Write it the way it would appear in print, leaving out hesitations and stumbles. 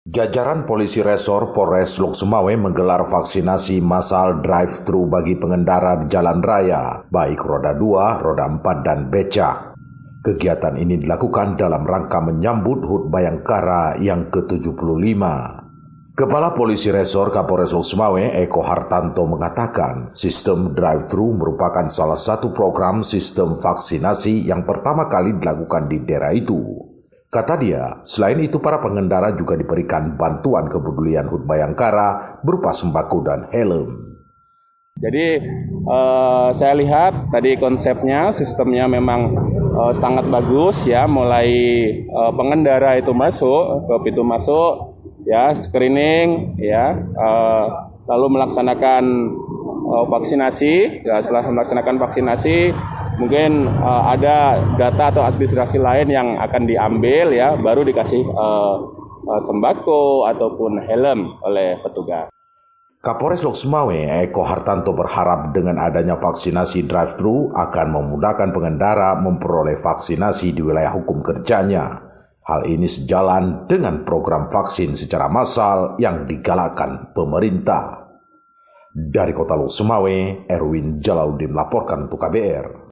Jajaran Polisi Resor Polres Lok Sumawe menggelar vaksinasi massal drive-thru bagi pengendara di jalan raya, baik roda 2, roda 4, dan becak. Kegiatan ini dilakukan dalam rangka menyambut HUT Bayangkara yang ke-75. Kepala Polisi Resor Kapolres Lok Sumawe, Eko Hartanto, mengatakan sistem drive-thru merupakan salah satu program sistem vaksinasi yang pertama kali dilakukan di daerah itu. Kata dia, selain itu para pengendara juga diberikan bantuan kepedulian HUT Bayangkara berupa sembako dan helm. Jadi saya lihat tadi konsepnya, sistemnya memang sangat bagus ya, mulai pengendara itu masuk ke pintu masuk ya, screening ya, lalu melaksanakan vaksinasi ya. Setelah melaksanakan vaksinasi mungkin ada data atau administrasi lain yang akan diambil ya, baru dikasih sembako ataupun helm oleh petugas. Kapolres Lok Sumawe, Eko Hartanto, berharap dengan adanya vaksinasi drive-thru akan memudahkan pengendara memperoleh vaksinasi di wilayah hukum kerjanya. Hal ini sejalan dengan program vaksin secara massal yang digalakkan pemerintah. Dari Kota Lok Sumawe, Erwin Jalaluddin melaporkan untuk KBR.